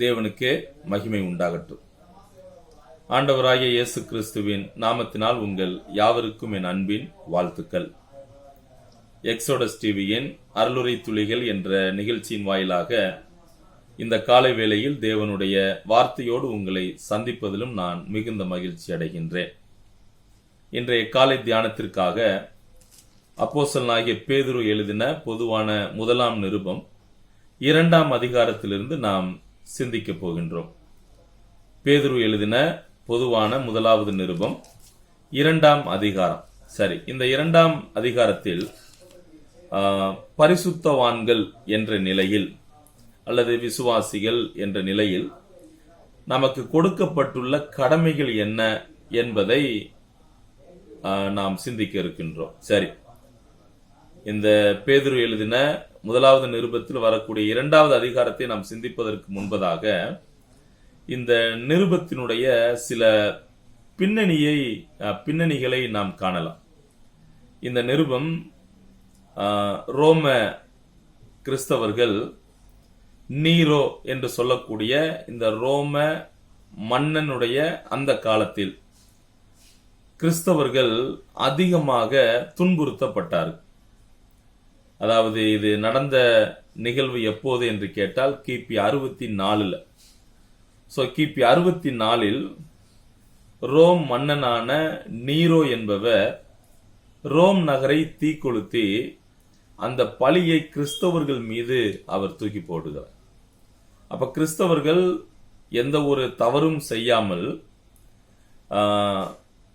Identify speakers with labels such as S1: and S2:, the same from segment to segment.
S1: தேவனுக்கே மகிமை உண்டாகட்டும். ஆண்டவராகிய இயேசு கிறிஸ்துவின் நாமத்தினால் உங்கள் யாவருக்கும் என் அன்பின் வாழ்த்துக்கள். எக்ஸோடஸ் டிவியின் அருளுரை துளிகள் என்ற நிகழ்ச்சியின் வாயிலாக இந்த காலை வேளையில் தேவனுடைய வார்த்தையோடு உங்களை சந்திப்பதிலும் நான் மிகுந்த மகிழ்ச்சி அடைகின்றேன். இன்றைய காலை தியானத்திற்காக அப்போஸ்தலனாகிய பேதுரு எழுதின பொதுவான முதலாம் நிருபம் 2ஆம் அதிகாரத்திலிருந்து நாம் சிந்திக்க போகின்றோம். பேதுரு எழுதின பொதுவான முதலாவது நிருபம் 2ஆம் அதிகாரம். சரி, இந்த 2ஆம் அதிகாரத்தில் பரிசுத்தவான்கள் என்ற நிலையில் அல்லது விசுவாசிகள் என்ற நிலையில் நமக்கு கொடுக்கப்பட்டுள்ள கடமைகள் என்ன என்பதை நாம் சிந்திக்க இருக்கின்றோம். சரி, இந்த பேதுரு எழுதின முதலாவது நிருபத்தில் வரக்கூடிய 2வது அதிகாரத்தை நாம் சிந்திப்பதற்கு முன்பதாக இந்த நிருபத்தினுடைய சில பின்னணிகளை நாம் காணலாம். இந்த நிருபம் ரோம கிறிஸ்தவர்கள் நீரோ என்று சொல்லக்கூடிய இந்த ரோம மன்னனுடைய அந்த காலத்தில் கிறிஸ்தவர்கள் அதிகமாக துன்புறுத்தப்பட்டார்கள். அதாவது இது நடந்த நிகழ்வு எப்போது என்று கேட்டால் கிபி 64. கிபி 64 ரோம் மன்னனான நீரோ என்பவர் ரோம் நகரை தீக்கொளுத்தி அந்த பழியை கிறிஸ்தவர்கள் மீது அவர் தூக்கி போடுகிறார். அப்ப கிறிஸ்தவர்கள் எந்த ஒரு தவறும் செய்யாமல்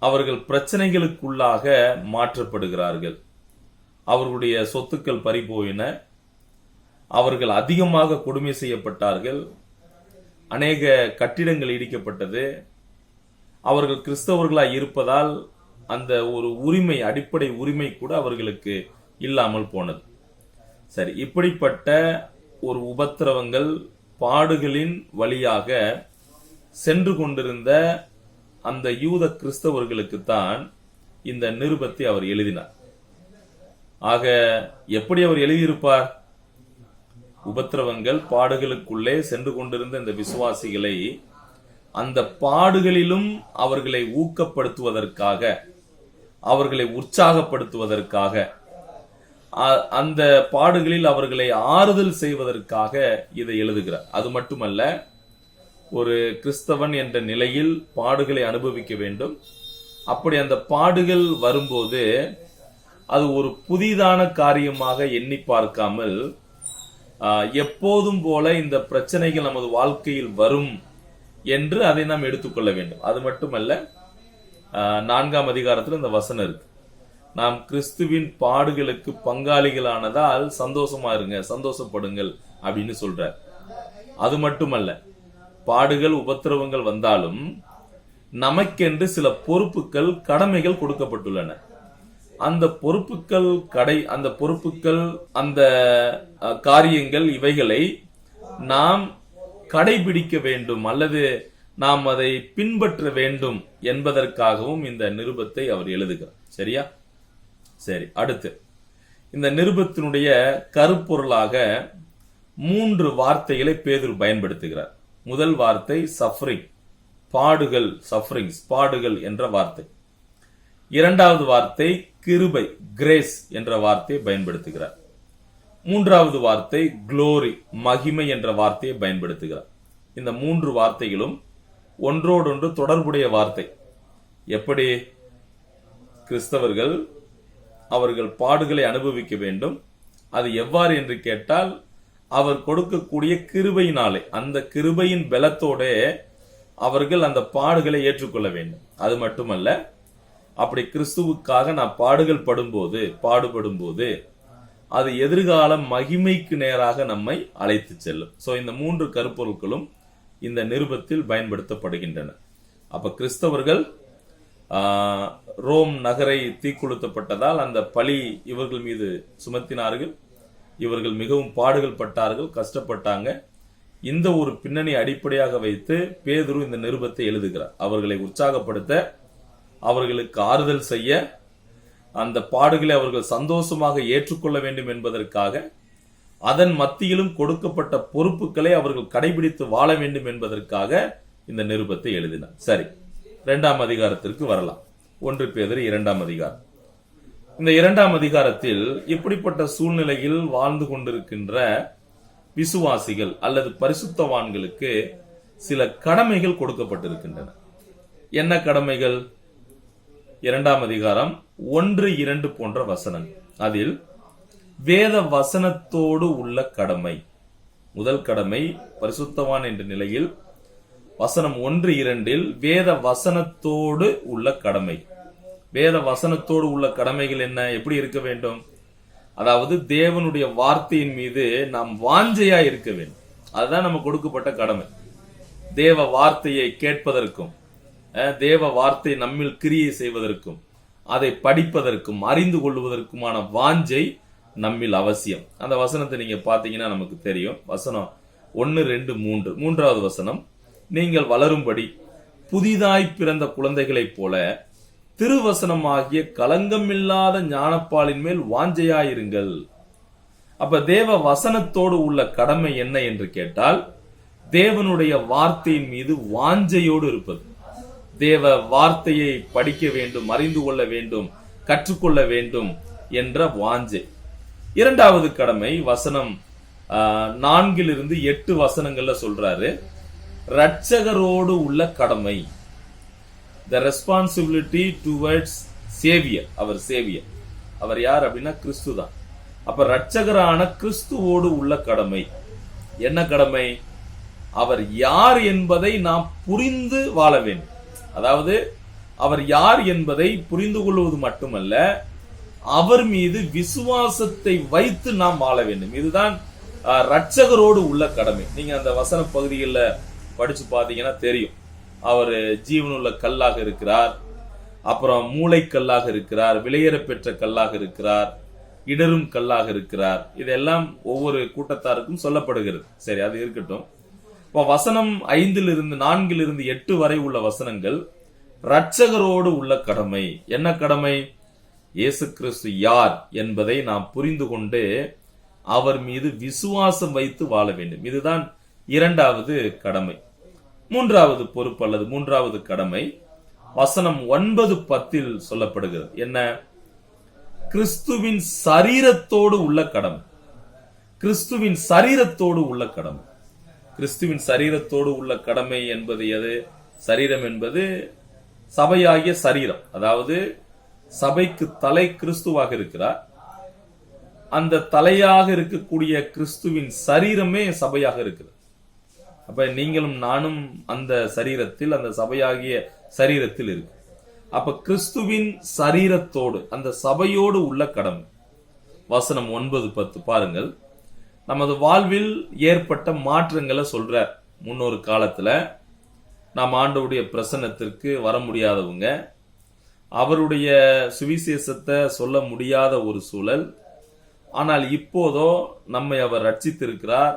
S1: அவர்கள் பிரச்சனைகளுக்குள்ளாக மாற்றப்படுகிறார்கள். அவர்களுடைய சொத்துக்கள் பறிபோயின, அவர்கள் அதிகமாக கொடுமை செய்யப்பட்டார்கள், அநேக கட்டிடங்கள் இடிக்கப்பட்டது. அவர்கள் கிறிஸ்தவர்களாய் இருப்பதால் அந்த ஒரு உரிமை, அடிப்படை உரிமை கூட அவர்களுக்கு இல்லாமல் போனது. சரி, இப்படிப்பட்ட ஒரு உபத்திரவங்கள், பாடுகளின் வழியாக சென்று கொண்டிருந்த அந்த யூத கிறிஸ்தவர்களுக்குத்தான் இந்த நிருபத்தை அவர் எழுதினார். ஆக எப்படி அவர் எழுதியிருப்பார்? உபத்திரவங்கள், பாடுகளுக்குள்ளே சென்று கொண்டிருந்த இந்த விசுவாசிகளை அந்த பாடுகளிலும் அவர்களை ஊக்கப்படுத்துவதற்காக, அவர்களை உற்சாகப்படுத்துவதற்காக, அந்த பாடுகளில் அவர்களை ஆறுதல் செய்வதற்காக இதை எழுதுகிறார். அது மட்டுமல்ல, ஒரு கிறிஸ்தவன் என்ற நிலையில் பாடுகளை அனுபவிக்க வேண்டும். அப்படி அந்த பாடுகள் வரும்போது அது ஒரு புதிதான காரியமாக எண்ணி பார்க்காமல் எப்போதும் போல இந்த பிரச்சனைகள் நமது வாழ்க்கையில் வரும் என்று அதை நாம் எடுத்துக்கொள்ள வேண்டும். அது மட்டுமல்ல, 4ஆம் அதிகாரத்தில் இந்த வசனம் இருக்கு, நாம் கிறிஸ்துவின் பாடுகளுக்கு பங்காளிகளானதால் சந்தோஷமா இருங்க, சந்தோஷப்படுங்கள் அப்படின்னு சொல்றார். அது மட்டுமல்ல, பாடுகள், உபத்திரவங்கள் வந்தாலும் நமக்கென்று சில பொறுப்புகள், கடமைகள் கொடுக்கப்பட்டுள்ளன. அந்த பொறுப்புகள், அந்த காரியங்கள், இவைகளை நாம் கடைபிடிக்க வேண்டும் அல்லது நாம் அதை பின்பற்ற வேண்டும் என்பதற்காகவும் இந்த நிருபத்தை அவர் எழுதுகிறார். சரியா? சரி, அடுத்து இந்த நிருபத்தினுடைய கருப்பொருளாக 3 வார்த்தைகளை பேதுரு பயன்படுத்துகிறார். முதல் வார்த்தை சஃபரிங், பாடுகள், சஃபரிங்ஸ், பாடுகள் என்ற வார்த்தை. 2வது வார்த்தை கிருபை, கிரேஸ் என்ற வார்த்தையை பயன்படுத்துகிறார். 3வது வார்த்தை குளோரி, மகிமை என்ற வார்த்தையை பயன்படுத்துகிறார். இந்த 3 வார்த்தைகளும் ஒன்றோடொன்று தொடர்புடைய வார்த்தை. எப்படி கிறிஸ்தவர்கள் அவர்கள் பாடுகளை அனுபவிக்க வேண்டும், அது எவ்வாறு என்று கேட்டால் அவர் கொடுக்கக்கூடிய கிருபையினாலே, அந்த கிருபையின் பலத்தோட அவர்கள் அந்த பாடுகளை ஏற்றுக்கொள்ள வேண்டும். அது மட்டுமல்ல, அப்படி கிறிஸ்துவுக்காக நாம் பாடுபடும் போது அது எதிர்கால மகிமைக்கு நேராக நம்மை அழைத்து செல்லும். இந்த 3 கருப்பொருட்களும் இந்த நிருபத்தில் பயன்படுத்தப்படுகின்றன. அப்ப கிறிஸ்தவர்கள் ரோம் நகரை தீக்குளுத்தப்பட்டதால் அந்த பழி இவர்கள் மீது சுமத்தினார்கள். இவர்கள் மிகவும் பாடுகள் பட்டார்கள், கஷ்டப்பட்டாங்க. இந்த ஒரு பின்னணி அடிப்படையாக வைத்து பேதுரு இந்த நிருபத்தை எழுதுகிறார். அவர்களை உற்சாகப்படுத்த, அவர்களுக்கு ஆறுதல் செய்ய, அந்த பாடுகளை அவர்கள் சந்தோஷமாக ஏற்றுக்கொள்ள வேண்டும் என்பதற்காக அதன் மத்தியிலும் கொடுக்கப்பட்ட பொறுப்புகளை அவர்கள் கடைபிடித்து வாழ வேண்டும் என்பதற்காக இந்த நிருபத்தை எழுதினார். சரி, 2ஆம் அதிகாரத்திற்கு வரலாம். 1 பேதுரு 2ஆம் அதிகாரம். இந்த 2ஆம் அதிகாரத்தில் இப்படிப்பட்ட சூழ்நிலையில் வாழ்ந்து கொண்டிருக்கின்ற விசுவாசிகள் அல்லது பரிசுத்தவான்களுக்கு சில கடமைகள் கொடுக்கப்பட்டிருக்கின்றன. என்ன கடமைகள்? 2ஆம் அதிகாரம் 1, 2 போன்ற வசனங்கள். அதில் வேத வசனத்தோடு உள்ள கடமை. முதல் கடமை பரிசுத்தவான் என்ற நிலையில் வசனம் 1, 2 வேத வசனத்தோடு உள்ள கடமை. வேத வசனத்தோடு உள்ள கடமைகள் என்ன? எப்படி இருக்க வேண்டும்? அதாவது தேவனுடைய வார்த்தையின் மீது நாம் வாஞ்சையா இருக்க வேண்டும். அதுதான் நம்ம கொடுக்கப்பட்ட கடமை. தேவ வார்த்தையை கேட்பதற்கும், தேவ வார்த்தை நம்மில் கிரியை செய்வதற்கும், அதை படிப்பதற்கும் அறிந்து கொள்வதற்குமான வாஞ்சை நம்மில் அவசியம். அந்த வசனத்தை நீங்க பாத்தீங்கன்னா நமக்கு தெரியும். வசனம் 1, 2, 3. 3வது வசனம், நீங்கள் வளரும்படி புதிதாய் பிறந்த குழந்தைகளைப் போல திருவசனமாகிய களங்கமில்லாத ஞானப்பாலின் மேல் வாஞ்சையாயிருங்கள். அப்ப தேவ வசனத்தோடு உள்ள கடமை என்ன என்று கேட்டால், தேவனுடைய வார்த்தையின் மீது வாஞ்சையோடு இருப்பது. தேவ வார்த்தையை படிக்க வேண்டும், அறிந்து கொள்ள வேண்டும், கற்றுக்கொள்ள வேண்டும் என்ற வாஞ்சை. 2வது கடமை வசனம் 4 - 8 வசனங்கள்ல சொல்றாரு, இரட்சகரோடு உள்ள கடமை. The responsibility towards savior. அவர் சேவியர். அவர் யார் அப்படின்னா கிறிஸ்து தான். அப்ப இரட்சகரான கிறிஸ்துவோடு உள்ள கடமை. என்ன கடமை? அவர் யார் என்பதை நாம் புரிந்து வாழ வேண்டும். அதாவது அவர் யார் என்பதை புரிந்து கொள்வது மட்டுமல்ல, அவர் மீது விசுவாசத்தை வைத்து நாம் வாழ வேண்டும். இதுதான் இரட்சகரோடு உள்ள கடமை. நீங்க அந்த வசன பகுதிகளில் படிச்சு பாத்தீங்கன்னா தெரியும். அவர் ஜீவனுள்ள கல்லாக இருக்கிறார், அப்புறம் மூளைக்கல்லாக இருக்கிறார், விலையேற பெற்ற கல்லாக இருக்கிறார், இடரும் கல்லாக இருக்கிறார். இதெல்லாம் ஒவ்வொரு கூட்டத்தாருக்கும் சொல்லப்படுகிறது. சரி, அது இருக்கட்டும். இப்போ வசனம் 5 - 4 - 8 வரை உள்ள வசனங்கள் இரட்சகரோடு உள்ள கடமை. என்ன கடமை? இயேசு கிறிஸ்து யார் என்பதை நாம் புரிந்து கொண்டு அவர் மீது விசுவாசம் வைத்து வாழ வேண்டும். இதுதான் 2வது கடமை. 3வது பொறுப்பு அல்லது 3வது கடமை வசனம் 9, 10 சொல்லப்படுகிறது. என்ன? கிறிஸ்துவின் சரீரத்தோடு உள்ள கடமை. கிறிஸ்துவின் சரீரத்தோடு உள்ள கடமை. கிறிஸ்துவின் சரீரத்தோடு உள்ள கடமை என்பது எது? சரீரம் என்பது சபையாகிய சரீரம். அதாவது சபைக்கு தலை கிறிஸ்துவாக இருக்கிறார். அந்த தலையாக இருக்கக்கூடிய கிறிஸ்துவின் சரீரமே சபையாக இருக்கிறது. அப்ப நீங்களும் நானும் அந்த சரீரத்தில், அந்த சபையாகிய சரீரத்தில் இருக்கு. அப்ப கிறிஸ்துவின் சரீரத்தோடு, அந்த சபையோடு உள்ள கடமை. வசனம் 9, 10 பாருங்கள். நமது வாழ்வில் ஏற்பட்ட மாற்றங்களை சொல்றார். முன்னொரு காலத்துல நாம் ஆண்டவருடைய பிரசன்னத்திற்கு வர முடியாதவங்க, அவருடைய சுவிசேஷத்தை சொல்ல முடியாத ஒரு சூழல். ஆனால் இப்போதோ நம்மை அவர் ரட்சித்திருக்கிறார்,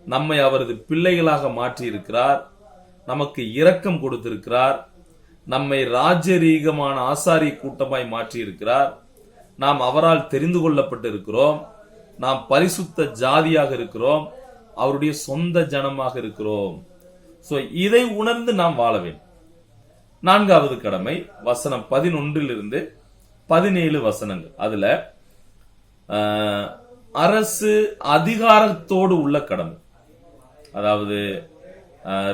S1: நம்மை அவரது பிள்ளைகளாக மாற்றி இருக்கிறார், நமக்கு இரக்கம் கொடுத்திருக்கிறார், நம்மை ராஜரீகமான ஆசாரிய கூட்டமாய் மாற்றி இருக்கிறார். நாம் அவரால் தெரிந்து கொள்ளப்பட்டு இருக்கிறோம். நாம் பரிசுத்த ஜாதியாக இருக்கிறோம், அவருடைய சொந்த ஜனமாக இருக்கிறோம். சோ இதை உணர்ந்து நாம் வாழ வேண்டும். 4வது கடமை வசனம் 11 - 17 வசனங்கள். அதுல அரசு அதிகாரத்தோடு உள்ள கடமை. அதாவது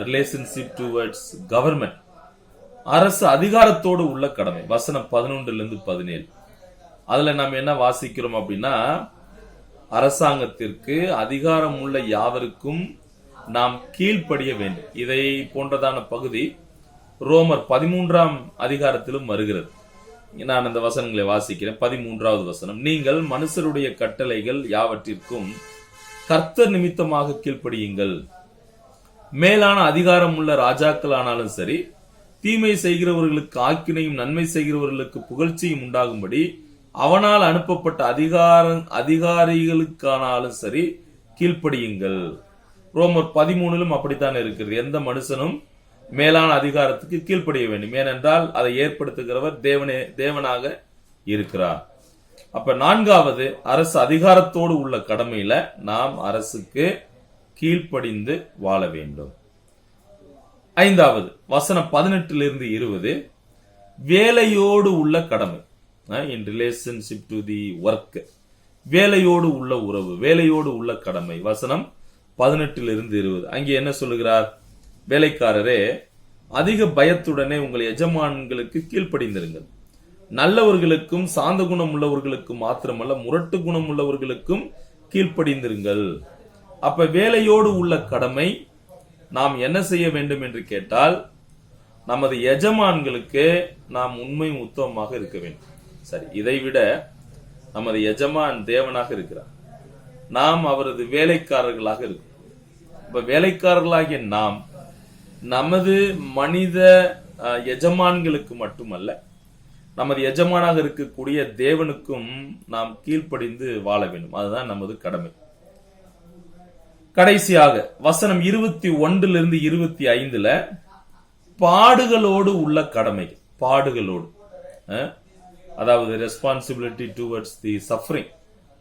S1: ரிலேஷன்ஷிப் டுவர்ட்ஸ் கவர்மெண்ட். அரசு அதிகாரத்தோடு உள்ள கடமை. வசனம் 11 - 17. அதுல நாம் என்ன வாசிக்கிறோம் அப்படின்னா, அரசாங்கத்திற்கு அதிகாரம் உள்ள யாவருக்கும் நாம் கீழ்ப்படிய வேண்டும். இதை போன்றதான பகுதி ரோமர் 13ஆம் அதிகாரத்திலும் வருகிறது. நான் அந்த வசனங்களை வாசிக்கிறேன். 13வது வசனம், நீங்கள் மனுஷருடைய கட்டளைகள் யாவற்றிற்கும் கர்த்தர் நிமித்தமாக கீழ்ப்படியுங்கள். மேலான அதிகாரம் உள்ள ராஜாக்கள் ஆனாலும் சரி, தீமை செய்கிறவர்களுக்கு ஆக்கினையும் நன்மை செய்கிறவர்களுக்கு புகழ்ச்சியும் உண்டாகும்படி அவனால் அனுப்பப்பட்ட அதிகாரிகளுக்கானாலும் சரி கீழ்ப்படியுங்கள். ரோமர் 13 அப்படித்தான் இருக்கிறது. எந்த மனுஷனும் மேலான அதிகாரத்துக்கு கீழ்ப்படிய வேண்டும். ஏனென்றால் அதை ஏற்படுத்துகிறவர் தேவனாக இருக்கிறார். அப்ப நான்காவது, அரசு அதிகாரத்தோடு உள்ள கடமையில நாம் அரசுக்கு கீழ்ப்படிந்து வாழ வேண்டும். ஐந்தாவது, வசனம் 18-20, வேலையோடு உள்ள கடமை. In relationship to the work, வேலையோடு உள்ள உறவு, வேலையோடு உள்ள கடமை. வசனம் 18-20, அங்கே என்ன சொல்லுகிறார்? வேலைக்காரரே, அதிக பயத்துடனே உங்கள் எஜமான்களுக்கு கீழ்ப்படிந்திருங்கள். நல்லவர்களுக்கும் சாந்த குணம் உள்ளவர்களுக்கும் மாத்திரமல்ல, முரட்டு குணம் உள்ளவர்களுக்கும் கீழ்ப்படிந்திருங்கள். அப்ப வேலையோடு உள்ள கடமை நாம் என்ன செய்ய வேண்டும் என்று கேட்டால், நமது எஜமான்களுக்கு நாம் உண்மை உத்தமமாக இருக்க வேண்டும். சரி, இதைவிட நமது எஜமான் தேவனாக இருக்கிறார், நாம் அவரது வேலைக்காரர்களாக இருக்கிறோம். இப்ப வேலைக்காரர்களாகிய நாம் நமது மனித எஜமான்களுக்கு மட்டுமல்ல, நமது எஜமானாக இருக்கக்கூடிய தேவனுக்கும் நாம் கீழ்ப்படிந்து வாழ வேண்டும். அதுதான் நமது கடமை. கடைசியாக வசனம் 21-25, பாடுகளோடு உள்ள கடமை. பாடுகளோடு, அதாவது ரெஸ்பான்சிபிலிட்டி டுவர்ட்ஸ் தி சஃபரிங்,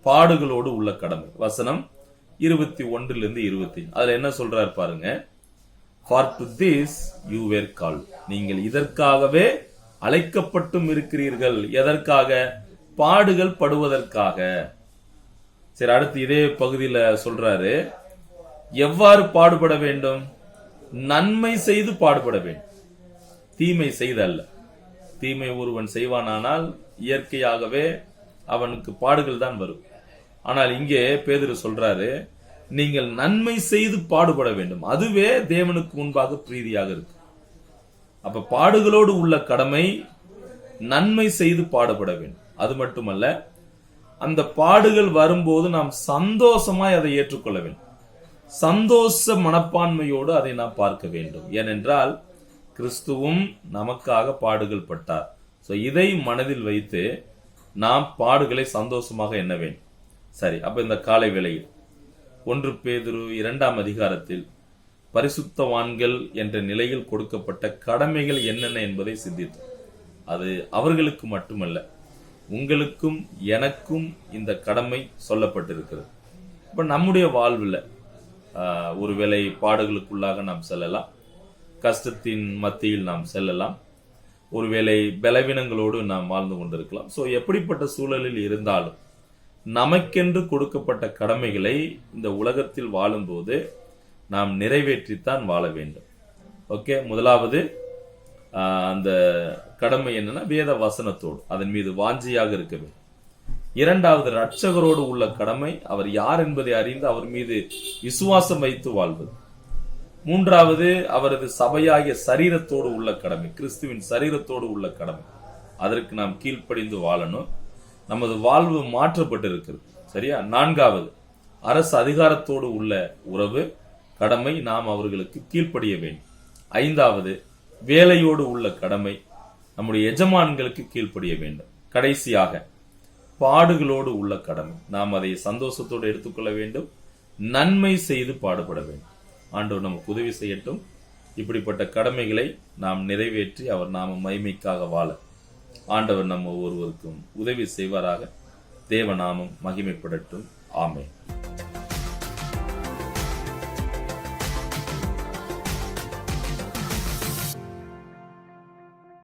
S1: பாடுகளோடு உள்ள கடமை. வசனம் 21-25, அதுல என்ன சொல்றாரு பாருங்க. For to this you were called, நீங்கள் இதற்காகவே அழைக்கப்பட்டும் இருக்கிறீர்கள். எதற்காக? பாடுகள் படுவதற்காக. சரி, அடுத்து இதே பகுதியில சொல்றாரு, எவ்வாறு பாடுபட வேண்டும்? நன்மை செய்து பாடுபட வேண்டும், தீமை செய்தல்ல. தீமை ஒருவன் செய்வானானால் இயற்கையாகவே அவனுக்கு பாடுகள் தான் வரும். ஆனால் இங்கே பேதுரு சொல்றாரு, நீங்கள் நன்மை செய்து பாடுபட வேண்டும், அதுவே தேவனுக்கு முன்பாக பிரீதியாக இருக்கு. அப்ப பாடுகளோடு உள்ள கடமை நன்மை செய்து பாடுபட வேண்டும். அது மட்டுமல்ல, அந்த பாடுகள் வரும்போது நாம் சந்தோஷமாய் அதை ஏற்றுக்கொள்ள வேண்டும். சந்தோஷ மனப்பான்மையோடு அதை நாம் பார்க்க வேண்டும். ஏனென்றால் கிறிஸ்துவும் நமக்காக பாடுகள் பட்டார். இதை மனதில் வைத்து நாம் பாடுகளை சந்தோஷமாக எண்ண வேண்டும். சரி, அப்ப இந்த காலை வேளையில் 1 பேதுரு 2ஆம் அதிகாரத்தில் பரிசுத்தவான்கள் என்ற நிலையில் கொடுக்கப்பட்ட கடமைகள் என்னென்ன என்பதை சிந்தித்தோம். அது அவர்களுக்கு மட்டுமல்ல, உங்களுக்கும் எனக்கும் இந்த கடமை சொல்லப்பட்டிருக்கிறது. இப்ப நம்முடைய வாழ்வில் ஒருவேளை பாடுகளுக்குள்ளாக நாம் செல்லலாம், கஷ்டத்தின் மத்தியில் நாம் செல்லலாம், ஒருவேளை பலவீனங்களோடு நாம் வாழ்ந்து கொண்டிருக்கலாம். எப்படிப்பட்ட சூழலில் இருந்தாலும் நமக்கென்று கொடுக்கப்பட்ட கடமைகளை இந்த உலகத்தில் வாழும்போது நாம் நிறைவேற்றித்தான் வாழ வேண்டும். ஓகே, முதலாவது அந்த கடமை என்னன்னா, வேத வசனத்தோடு அதன் மீது வாஞ்சியாக இருக்க வேண்டும். இரண்டாவது, இரட்சகரோடு உள்ள கடமை, அவர் யார் என்பதை அறிந்து அவர் மீது விசுவாசம் வைத்து வாழ்வது. மூன்றாவது, அவரது சபையாகிய சரீரத்தோடு உள்ள கடமை, கிறிஸ்துவின் சரீரத்தோடு உள்ள கடமை. அதற்கு நாம் கீழ்ப்படிந்து வாழணும். நமது வாழ்வு மாற்றப்பட்டிருக்கிறது. சரியா? நான்காவது, அரசு அதிகாரத்தோடு உள்ள உறவு கடமை, நாம் அவர்களுக்கு கீழ்ப்படிய வேண்டும். ஐந்தாவது, வேலையோடு உள்ள கடமை, நம்முடைய எஜமான்களுக்கு கீழ்ப்படிய வேண்டும். கடைசியாக, பாடுகளோடு உள்ள கடமை, நாம் அதை சந்தோஷத்தோடு எடுத்துக்கொள்ள வேண்டும், நன்மை செய்து பாடுபட வேண்டும். ஆண்டவர் நமக்கு உதவி செய்யட்டும். இப்படிப்பட்ட கடமைகளை நாம் நிறைவேற்றி அவர் நாம மகிமைக்காக வாழ ஆண்டவர் நம்ம ஒவ்வொருவருக்கும் உதவி செய்வாராக. தேவ நாமம் மகிமைப்படட்டும். ஆமென்.